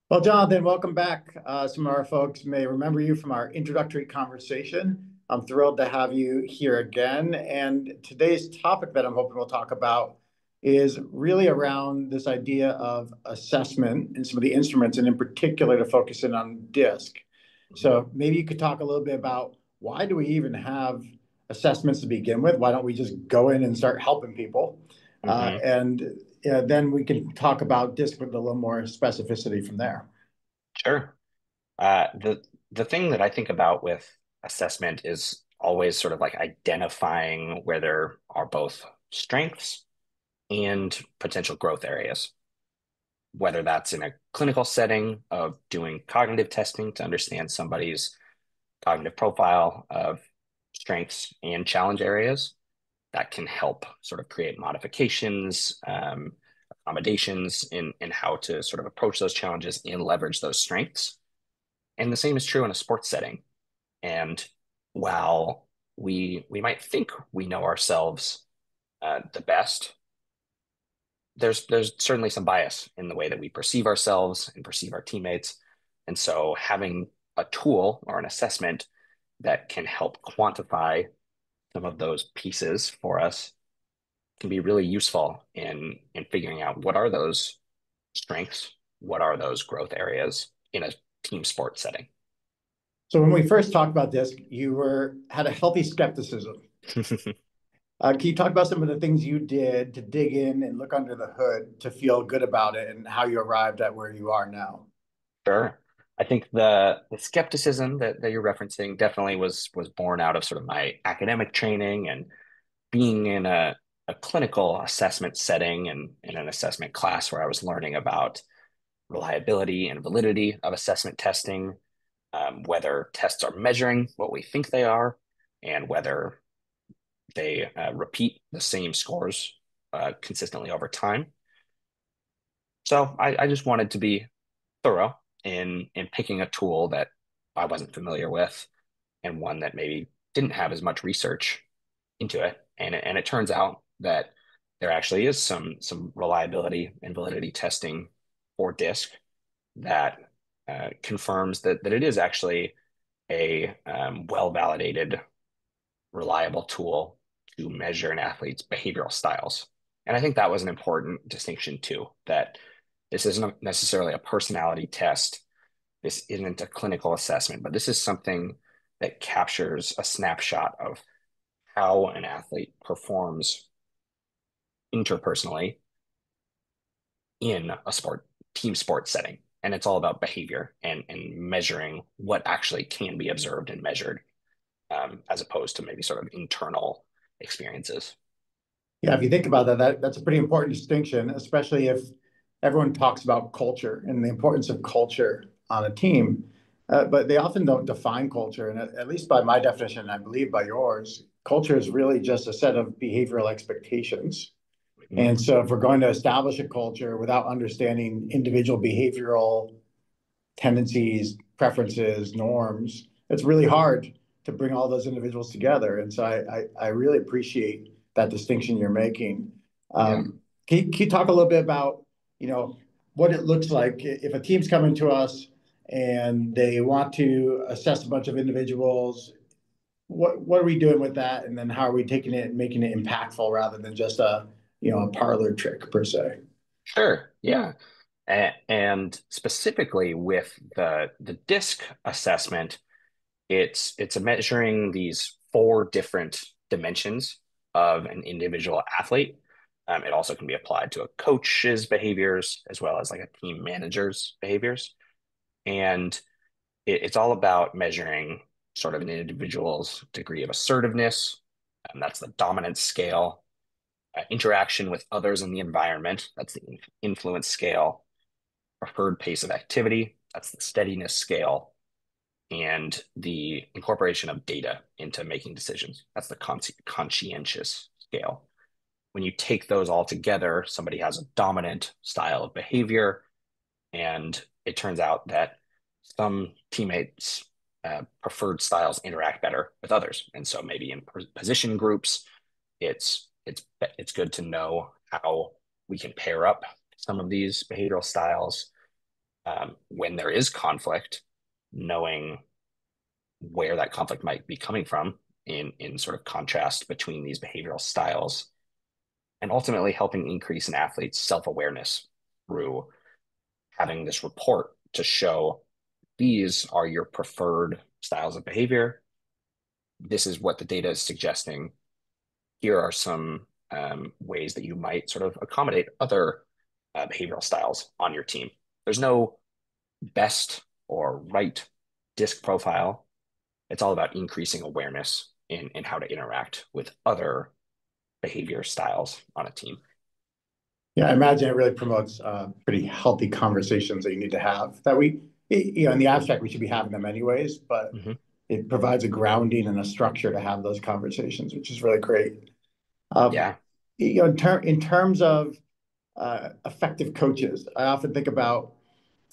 Well, Jonathan, welcome back. Some of our folks may remember you from our introductory conversation. I'm thrilled to have you here again. And today's topic that I'm hoping we'll talk about is really around this idea of assessment and some of the instruments, and in particular to focus in on DISC. Mhm. So maybe you could talk a little bit about why do we even have assessments to begin with? Why don't we just go in and start helping people? Mhm. And then we can talk about DISC with a little more specificity from there. Sure. The thing that I think about with assessment is always sort of like identifying where there are both strengths and potential growth areas, whether that's in a clinical setting of doing cognitive testing to understand somebody's cognitive profile of strengths and challenge areas that can help sort of create modifications, accommodations in how to sort of approach those challenges and leverage those strengths. And the same is true in a sports setting. And while we might think we know ourselves the best, there's certainly some bias in the way that we perceive ourselves and perceive our teammates. And so having a tool or an assessment that can help quantify some of those pieces for us can be really useful in figuring out what are those strengths, what are those growth areas in a team sport setting. So when we first talked about this, you were had a healthy skepticism. Can you talk about some of the things you did to dig in and look under the hood to feel good about it and how you arrived at where you are now? Sure. I think the skepticism that you're referencing definitely was born out of sort of my academic training and being in a clinical assessment setting and in an assessment class where I was learning about reliability and validity of assessment testing, whether tests are measuring what we think they are, and whether they repeat the same scores consistently over time. So I just wanted to be thorough in picking a tool that I wasn't familiar with and one that maybe didn't have as much research into it. And it turns out that there actually is some reliability and validity testing for DISC that confirms that it is actually a well-validated, reliable tool to measure an athlete's behavioral styles. And I think that was an important distinction too, that this isn't necessarily a personality test. This isn't a clinical assessment, but this is something that captures a snapshot of how an athlete performs interpersonally in a team sport setting. And it's all about behavior and measuring what actually can be observed and measured, as opposed to maybe sort of internal experiences. Yeah, if you think about that's a pretty important distinction, especially if everyone talks about culture and the importance of culture on a team. But they often don't define culture. And at least by my definition, I believe by yours, culture is really just a set of behavioral expectations. Mhm. And so if we're going to establish a culture without understanding individual behavioral tendencies, preferences, norms, it's really hard to bring all those individuals together. And so I really appreciate that distinction you're making. Yeah. Can you talk a little bit about, you know, what it looks like if a team's coming to us and they want to assess a bunch of individuals? What are we doing with that? And then how are we taking it and making it impactful rather than just a parlor trick per se? Sure. Yeah. And specifically with the DISC assessment, it's a measuring these four different dimensions of an individual athlete. It also can be applied to a coach's behaviors as well as like a team manager's behaviors. And it's all about measuring sort of an individual's degree of assertiveness, and that's the dominance scale, interaction with others in the environment, that's the influence scale, preferred pace of activity, that's the steadiness scale, and the incorporation of data into making decisions. That's the conscientious scale. When you take those all together, somebody has a dominant style of behavior, and it turns out that some teammates' preferred styles interact better with others. And so maybe in position groups, it's good to know how we can pair up some of these behavioral styles. when there is conflict, knowing where that conflict might be coming from in sort of contrast between these behavioral styles, and ultimately helping increase an athlete's self-awareness through having this report to show these are your preferred styles of behavior. This is what the data is suggesting. Here are some ways that you might sort of accommodate other behavioral styles on your team. There's no best or right disc profile. It's all about increasing awareness in how to interact with other behavior styles on a team. Yeah, I imagine it really promotes pretty healthy conversations that you need to have that in the abstract, we should be having them anyways, but Mm-hmm. it provides a grounding and a structure to have those conversations, which is really great. Um, Yeah. in terms of effective coaches, I often think about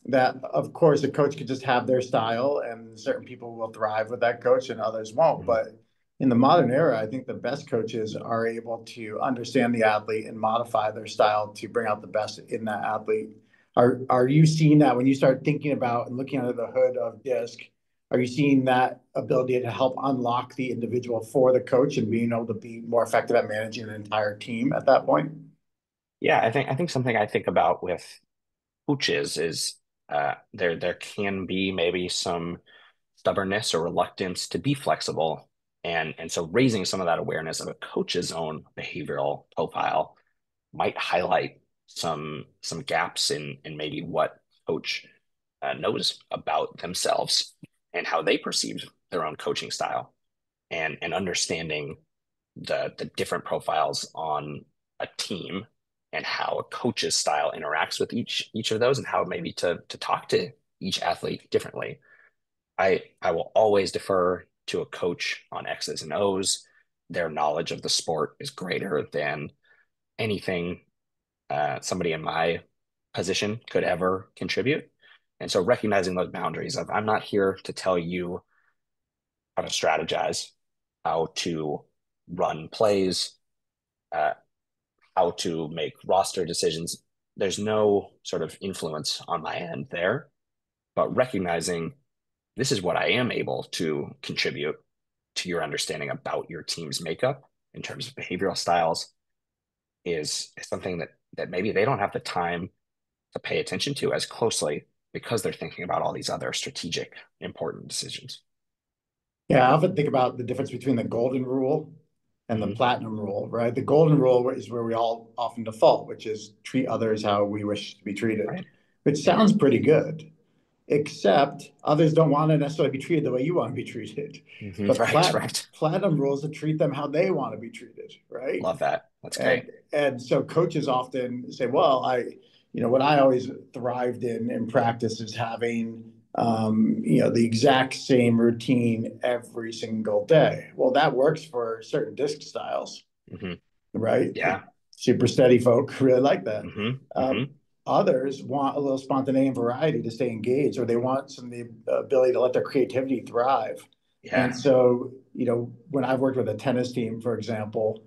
that. Of course, a coach could just have their style, and certain people will thrive with that coach, and others won't. Mm-hmm. But in the modern era, I think the best coaches are able to understand the athlete and modify their style to bring out the best in that athlete. Are you seeing that when you start thinking about and looking under the hood of DISC? Are you seeing that ability to help unlock the individual for the coach and being able to be more effective at managing an entire team at that point? Yeah, I think something I think about with coaches is there can be maybe some stubbornness or reluctance to be flexible. And so raising some of that awareness of a coach's own behavioral profile might highlight some gaps in maybe what coach knows about themselves and how they perceive their own coaching style, and understanding the different profiles on a team and how a coach's style interacts with each of those, and how maybe to talk to each athlete differently. I will always defer to a coach on X's and O's. Their knowledge of the sport is greater than anything somebody in my position could ever contribute. And so recognizing those boundaries of I'm not here to tell you how to strategize, how to run plays, uh, how to make roster decisions. There's no sort of influence on my end there, but recognizing this is what I am able to contribute to your understanding about your team's makeup in terms of behavioral styles is something that maybe they don't have the time to pay attention to as closely because they're thinking about all these other strategic important decisions. Yeah, I often think about the difference between the golden rule and the Mm-hmm. platinum rule, right? The golden rule is where we all often default, which is treat others how we wish to be treated, Right. which Mm-hmm. sounds pretty good, except others don't want to necessarily be treated the way you want to be treated. Mm-hmm. But Right. Right. platinum rules to treat them how they want to be treated, right? Love that. That's great. And so coaches often say, well, what I always thrived in practice is having the exact same routine every single day. Well, that works for certain disc styles, Mm-hmm. right? Yeah. Super steady folk really like that. Mm-hmm. Um, Mm-hmm. Others want a little spontaneity and variety to stay engaged, or they want some of the ability to let their creativity thrive. And Yeah. so, when I've worked with a tennis team, for example,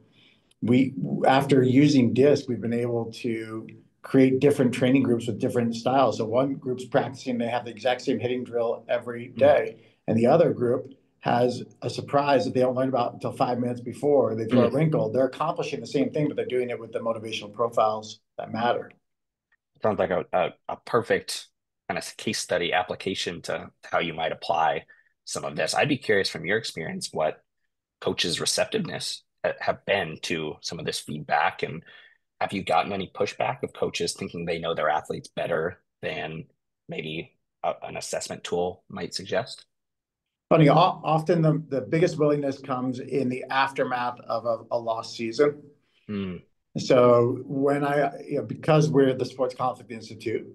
we after using disc, we've been able to create different training groups with different styles. So one group's practicing, they have the exact same hitting drill every Mm. day, and the other group has a surprise that they don't learn about until 5 minutes before they throw a Mm. wrinkle. They're accomplishing the same thing, but they're doing it with the motivational profiles that matter. Sounds like a perfect kind of case study application to how you might apply some of this. I'd be curious from your experience what coaches' receptiveness have been to some of this feedback, and have you gotten any pushback of coaches thinking they know their athletes better than maybe an assessment tool might suggest? Funny, often the biggest willingness comes in the aftermath of a lost season. Mm. So because we're the Sports Conflict Institute,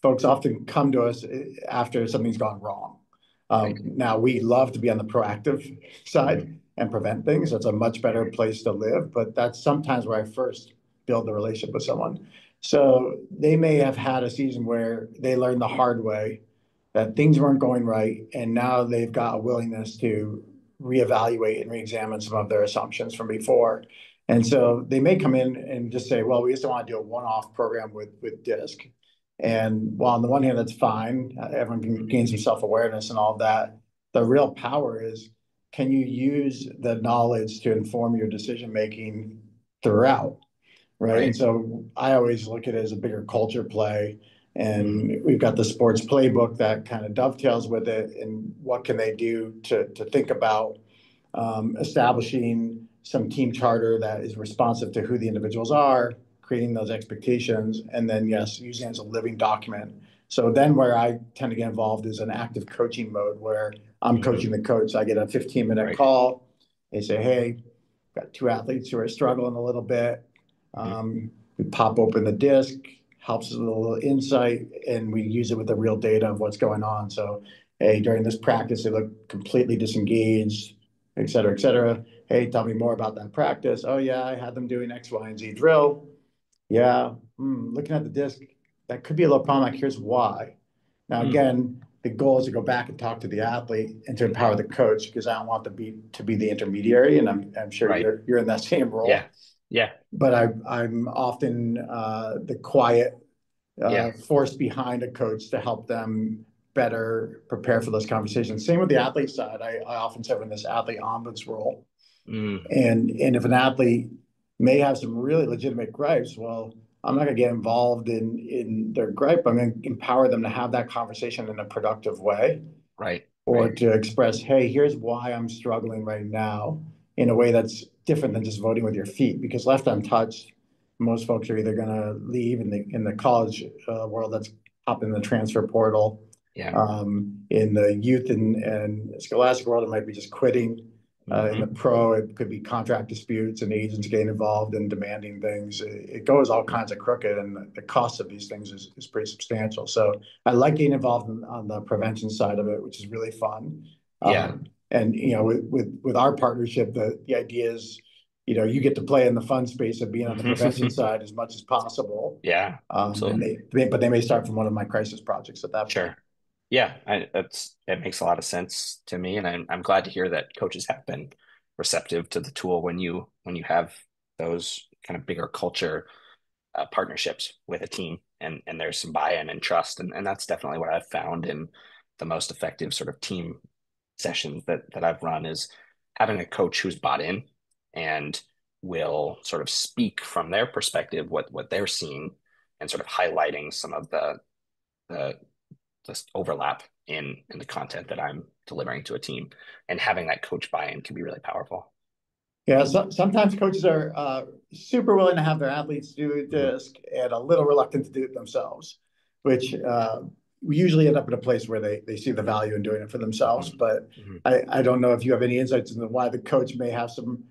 folks often come to us after something's gone wrong. Right. Now we love to be on the proactive Mm-hmm. side and prevent things. It's a much better Mm-hmm. place to live, but that's sometimes where I first build the relationship with someone. So they may have had a season where they learned the hard way that things weren't going right, and now they've got a willingness to reevaluate and reexamine some of their assumptions from before. And so they may come in and just say, well, we just don't want to do a one-off program with DISC. And while on the one hand, that's fine, everyone can gain some self-awareness and all of that. The real power is, can you use the knowledge to inform your decision making throughout? Right. And Right. so I always look at it as a bigger culture play. Mm, And we've got the sports playbook that kind of dovetails with it. And what can they do to think about establishing some team charter that is responsive to who the individuals are, creating those expectations, and then, yes, using it as a living document. So then where I tend to get involved is an active coaching mode where I'm hmm coaching the coach. I get a 15-minute Right. call. They say, hey, got two athletes who are struggling a little bit. hmm We pop open the disc, helps us with a little insight, and we use it with the real data of what's going on. So, hey, during this practice, they look completely disengaged, et cetera, et cetera. Hey, tell me more about that practice. Oh, yeah, I had them doing X, Y, and Z drill. Yeah, looking at the disc, that could be a little problem. Like, here's why. Now, Mm, again, the goal is to go back and talk to the athlete and to empower the coach because I don't want to be the intermediary, and I'm sure right. you're in that same Yeah. role. Yeah. But I'm often the quiet Yeah. force behind a coach to help them better prepare for those conversations. Same with the athlete side. I often serve in this athlete ombuds role, Mm, and if an athlete may have some really legitimate gripes, well, I'm not going to get involved in their gripe. I'm going to empower them to have that conversation in a productive way, right. or Right. to express, hey, here's why I'm struggling right now, in a way that's different than just voting with your feet. Because left untouched, most folks are either going to leave in the college world, that's hop in the transfer portal. Yeah. In the youth and scholastic world, it might be just quitting. In the hmm pro, it could be contract disputes and agents getting involved and demanding things. It goes all kinds of crooked, and the cost of these things is pretty substantial. So I like getting involved on the prevention side of it, which is really fun. Yeah. And with our partnership, the idea is, you get to play in the fun space of being on the prevention side as much as possible. Yeah. And Absolutely. but they may start from one of my crisis projects at that point. Sure. Yeah, it makes a lot of sense to me, and I'm glad to hear that coaches have been receptive to the tool when you have those kind of bigger culture partnerships with a team, and there's some buy-in and trust, and that's definitely what I've found in the most effective sort of team sessions that I've run is having a coach who's bought in and will sort of speak from their perspective what they're seeing and sort of highlighting some of the just overlap in the content that I'm delivering to a team, and having that coach buy-in can be really powerful. Yeah, sometimes coaches are super willing to have their athletes do hmm this and a little reluctant to do it themselves, which we usually end up in a place where they see the value in doing it for themselves. hmm But hmm I don't know if you have any insights into why the coach may have some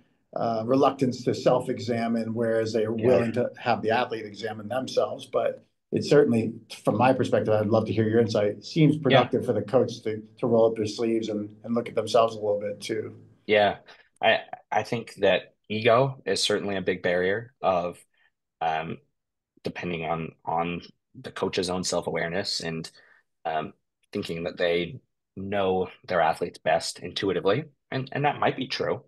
reluctance to self-examine, whereas they are Yeah, willing to have the athlete examine themselves. But it certainly, from my perspective, I'd love to hear your insight. It seems yeah, productive for the coach to roll up their sleeves and look at themselves a little bit too. yeah. I I think that ego is certainly a big barrier of um, depending on the coach's own self-awareness and um, thinking that they know their athletes best intuitively, and that might be true.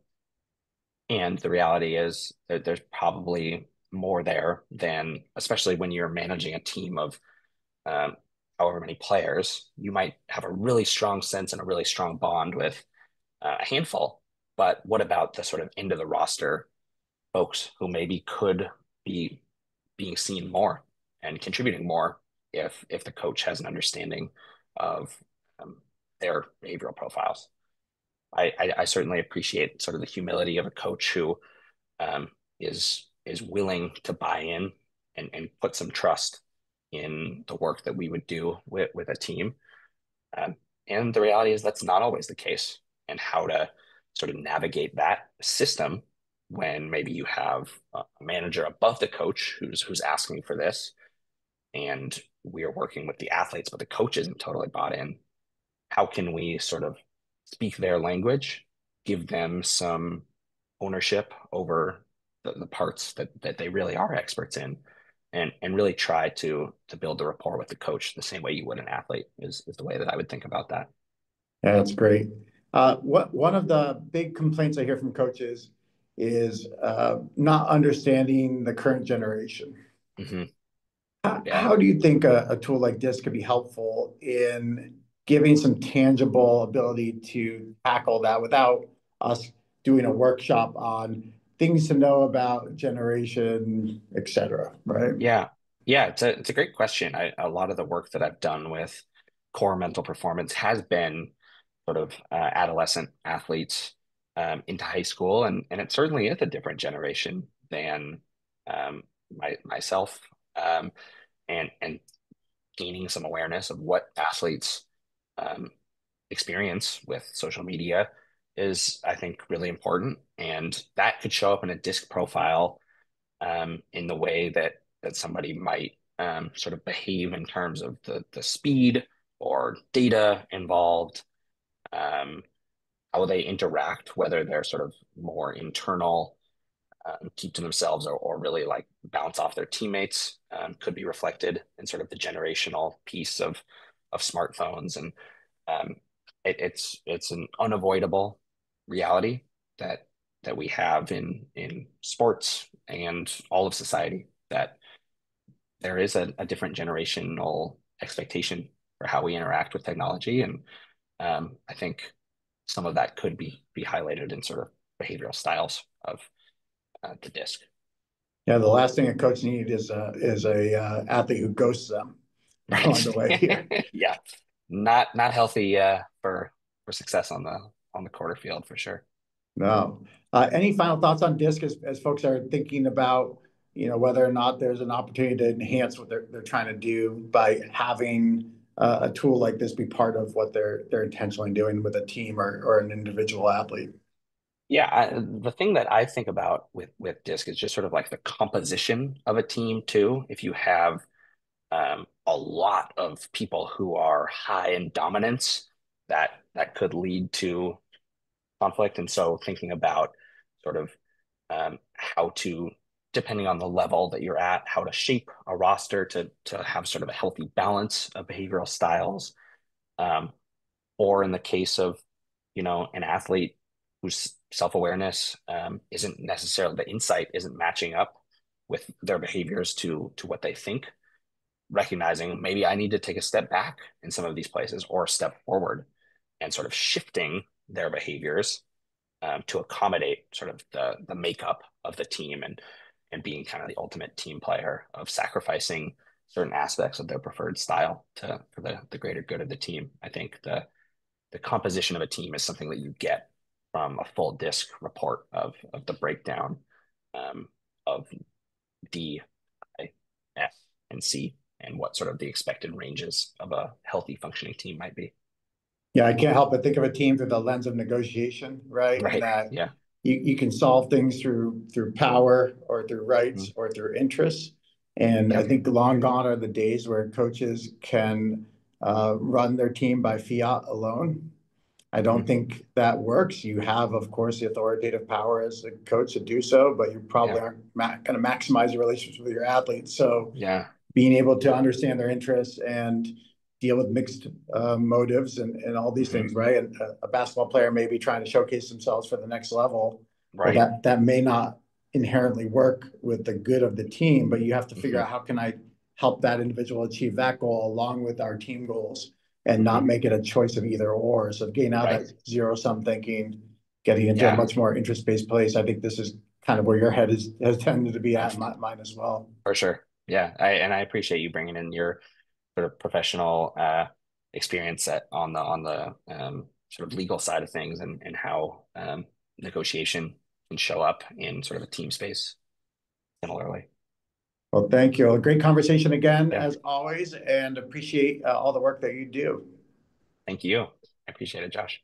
And the reality is that there's probably more there than, especially when you're managing a team of um, however many players, you might have a really strong sense and a really strong bond with a handful. But what about the sort of end of the roster folks who maybe could be being seen more and contributing more if the coach has an understanding of um, their behavioral profiles? I certainly appreciate sort of the humility of a coach who um, is willing to buy in and put some trust in the work that we would do with a team. Um, and the reality is that's not always the case, and how to sort of navigate that system when maybe you have a manager above the coach who's asking for this, and we are working with the athletes, but the coach isn't totally bought in. How can we sort of speak their language, give them some ownership over the parts that they really are experts in, and really try to build the rapport with the coach the same way you would an athlete is the way that I would think about that. Yeah, that's great. One of the big complaints I hear from coaches is not understanding the current generation. hmm Yeah. How do you think a tool like this could be helpful in giving some tangible ability to tackle that without us doing a workshop on things to know about generation, et cetera, right? Yeah. Yeah, it's a great question. A lot of the work that I've done with core mental performance has been sort of adolescent athletes into high school, and it certainly is a different generation than myself, um, and gaining some awareness of what athletes um, experience with social media is, I think, really important, and that could show up in a disc profile in the way that somebody might sort of behave in terms of the speed or data involved, um, how they interact, whether they're sort of more internal, keep to themselves, or really like bounce off their teammates, could be reflected in sort of the generational piece of smartphones. And um, it's an unavoidable reality that we have in sports and all of society, that there is a different generational expectation for how we interact with technology. And I think some of that could be highlighted in sort of behavioral styles of the disc. Yeah, the last thing a coach needs is a athlete who ghosts them along Right. the way here. Yeah. Not healthy for success on the quarter field for sure. No. Any final thoughts on disc as folks are thinking about, whether or not there's an opportunity to enhance what they're trying to do by having a tool like this be part of what they're intentionally doing with a team or an individual athlete? Yeah, the thing that I think about with disc is just sort of like the composition of a team too. If you have a lot of people who are high in dominance, that could lead to conflict. And so thinking about sort of how to, depending on the level that you're at, how to shape a roster to have sort of a healthy balance of behavioral styles. Um, or in the case of, an athlete whose self-awareness isn't necessarily, the insight isn't matching up with their behaviors to what they think, recognizing maybe I need to take a step back in some of these places or a step forward, and sort of shifting their behaviors to accommodate sort of the makeup of the team, and being kind of the ultimate team player of sacrificing certain aspects of their preferred style for the greater good of the team. I think the composition of a team is something that you get from a full disc report of the breakdown um, of D, I, F, and C, and what sort of the expected ranges of a healthy functioning team might be. Yeah, I can't help but think of a team through the lens of negotiation, right? And Right. that Yeah. you can solve things through power or through rights Mhm. or through interests. And I Yep. think long gone are the days where coaches can run their team by fiat alone. I don't Hmm. think that works. You have, of course, the authoritative power as a coach to do so, but you probably Yeah. aren't going to maximize your relationship with your athletes. So Yeah. being able to understand their interests and deal with mixed motives and all these Hmm. things, right? And a basketball player may be trying to showcase themselves for the next level. Well, Right. that may not inherently work with the good of the team, but you have to figure Hmm. out how can I help that individual achieve that goal along with our team goals and not Hmm. make it a choice of either or. So getting out of Right. that zero sum thinking, getting into a Yeah, much more interest based place. I think this is kind of where your head has tended to be at, I've, mine as well. for sure. Yeah, I appreciate you bringing in your sort of professional experience on the sort of legal side of things, and how negotiation can show up in sort of a team space similarly. Well, thank you. A great conversation again, Yeah, as always, and appreciate all the work that you do. thank you. I appreciate it, Josh.